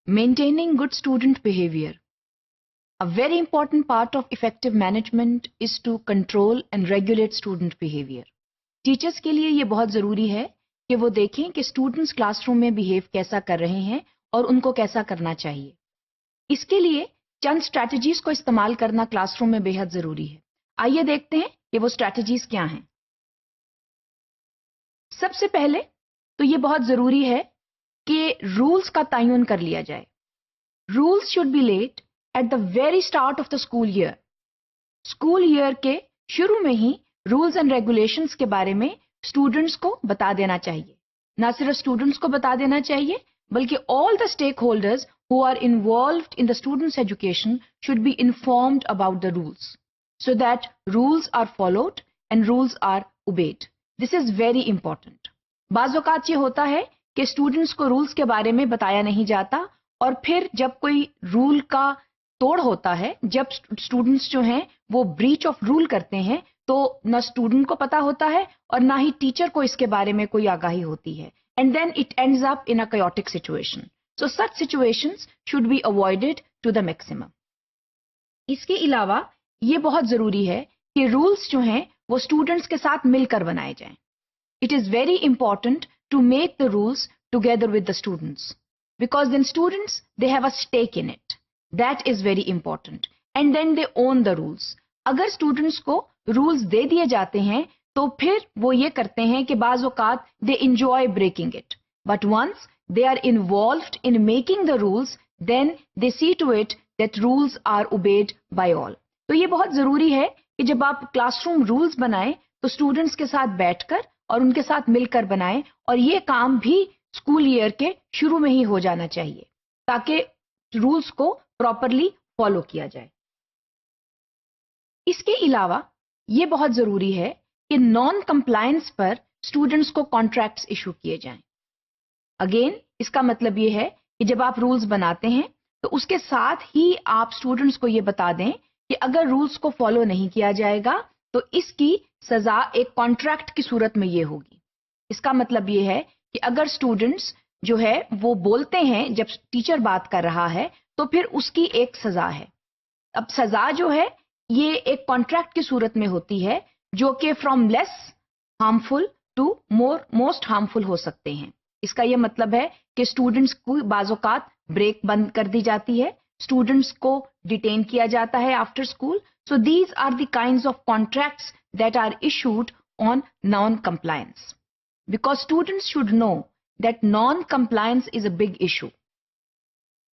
Maintaining good student behavior. A very important part of effective management is to control and regulate student behavior. Teachers کے لیے یہ بہت ضروری ہے کہ وہ دیکھیں کہ اسٹوڈنٹس کلاس روم میں بیہیو کیسا کر رہے ہیں اور ان کو کیسا کرنا چاہیے. اس کے لیے چند اسٹریٹجیز کو استعمال کرنا کلاس روم میں بے حد ضروری ہے. آئیے دیکھتے ہیں کہ وہ اسٹریٹجیز کیا ہیں. سب سے پہلے تو یہ بہت ضروری ہے کہ رولز کا تعین کر لیا جائے. Rules should be laid at the very start of the school year. School year کے شروع میں ہی رولز اینڈ ریگولیشنز کے بارے میں اسٹوڈنٹس کو بتا دینا چاہیے. نہ صرف اسٹوڈنٹس کو بتا دینا چاہیے بلکہ all the stakeholders who are involved in the students' education should be informed about the rules so that rules are followed and rules are obeyed. This is very important. بعض اوقات یہ ہوتا ہے کہ اسٹوڈنٹس کو rules کے بارے میں بتایا نہیں جاتا اور پھر جب کوئی رول کا توڑ ہوتا ہے، جب اسٹوڈنٹس جو ہیں وہ بریچ آف رول کرتے ہیں تو نہ اسٹوڈنٹ کو پتا ہوتا ہے اور نہ ہی ٹیچر کو اس کے بارے میں کوئی آگاہی ہوتی ہے. And then it ends up in a chaotic situation. So such situations should be avoided to the maximum. اس کے علاوہ یہ بہت ضروری ہے کہ رولز جو ہیں وہ اسٹوڈنٹس کے ساتھ مل کر بنائے جائیں. It is very important to make the rules together with the students because then students they have a stake in it. That is very important. And then they own the rules. اگر students کو rules دے دیے جاتے ہیں تو پھر وہ یہ کرتے ہیں کہ بعض اوقات they enjoy breaking it. But once they are involved in making the rules, then they see to it that rules are obeyed by all. تو یہ بہت ضروری ہے کہ جب آپ کلاس روم رولز بنائیں تو اسٹوڈنٹس کے ساتھ بیٹھ کر اور ان کے ساتھ مل کر بنائیں، اور یہ کام بھی اسکول ایئر کے شروع میں ہی ہو جانا چاہیے تاکہ رولز کو پراپرلی فالو کیا جائے. اس کے علاوہ یہ بہت ضروری ہے کہ نان کمپلائنس پر اسٹوڈنٹس کو کانٹریکٹس ایشو کیے جائیں. اگین اس کا مطلب یہ ہے کہ جب آپ رولز بناتے ہیں تو اس کے ساتھ ہی آپ اسٹوڈنٹس کو یہ بتا دیں کہ اگر رولز کو فالو نہیں کیا جائے گا تو اس کی سزا ایک کانٹریکٹ کی صورت میں یہ ہوگی. اس کا مطلب یہ ہے کہ اگر اسٹوڈنٹس جو ہے وہ بولتے ہیں جب ٹیچر بات کر رہا ہے تو پھر اس کی ایک سزا ہے. اب سزا جو ہے یہ ایک کانٹریکٹ کی صورت میں ہوتی ہے جو کہ from less harmful to most harmful ہو سکتے ہیں. اس کا یہ مطلب ہے کہ اسٹوڈنٹس کو بعض اوقات بریک بند کر دی جاتی ہے، اسٹوڈنٹس کو ڈیٹین کیا جاتا ہے after school. So these are the kinds of contracts that are issued on non compliance because students should know that non compliance is a big issue.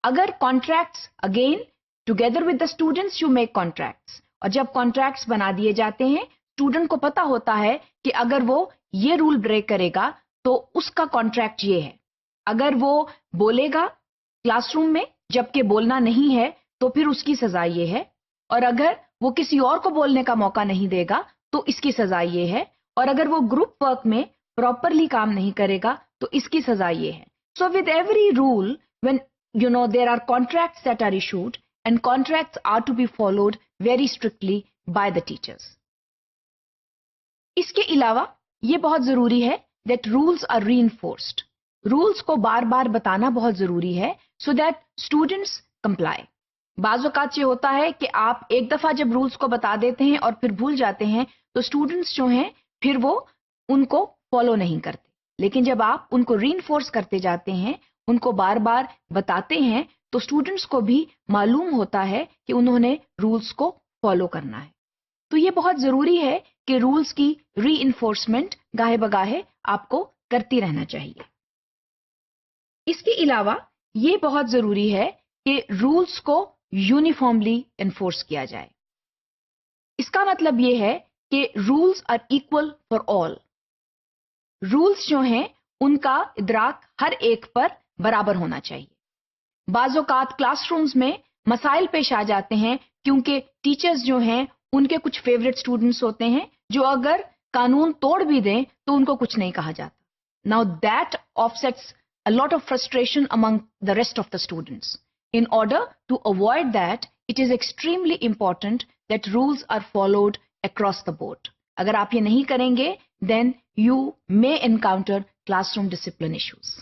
اگر contracts again together with the students you make contracts, اور جب contracts بنا دیے جاتے ہیں student کو پتا ہوتا ہے کہ اگر وہ یہ رول بریک کرے گا تو اس کا کانٹریکٹ یہ ہے. اگر وہ بولے گا کلاس روم میں جبکہ بولنا نہیں ہے تو پھر اس کی سزا یہ ہے، اور اگر وہ کسی اور کو بولنے کا موقع نہیں دے گا تو اس کی سزا یہ ہے، اور اگر وہ گروپ ورک میں پراپرلی کام نہیں کرے گا تو اس کی سزا یہ ہے. So with every rule when there are contracts that are issued and contracts are to be followed very strictly by the teachers. اس کے علاوہ یہ بہت ضروری ہے that rules are reinforced. Rules کو بار بار بتانا بہت ضروری ہے so that students comply. بعض اوقات یہ ہوتا ہے کہ آپ ایک دفعہ جب رولز کو بتا دیتے ہیں اور پھر بھول جاتے ہیں تو اسٹوڈنٹس جو ہیں پھر وہ ان کو فالو نہیں کرتے. لیکن جب آپ ان کو ری انفورس کرتے جاتے ہیں، ان کو بار بار بتاتے ہیں تو اسٹوڈنٹس کو بھی معلوم ہوتا ہے کہ انہوں نے رولز کو فالو کرنا ہے. تو یہ بہت ضروری ہے کہ رولز کی ری انفورسمنٹ گاہے بگاہے آپ کو کرتی رہنا چاہیے. اس کے علاوہ یہ بہت ضروری ہے کہ رولز کو یونیفارملی انفورس کیا جائے. اس کا مطلب یہ ہے کہ rules are equal for all. Rules جو ہیں ان کا ادراک ہر ایک پر برابر ہونا چاہیے. بعض اوقات کلاس رومز میں مسائل پیش آ جاتے ہیں کیونکہ ٹیچرز جو ہیں ان کے کچھ فیوریٹ اسٹوڈنٹس ہوتے ہیں جو اگر قانون توڑ بھی دیں تو ان کو کچھ نہیں کہا جاتا. Now that offsets a lot of frustration among the rest of the students. In order to avoid that, it is extremely important that rules are followed across the board. اگر آپ یہ نہیں کریں گے then you may encounter classroom discipline issues.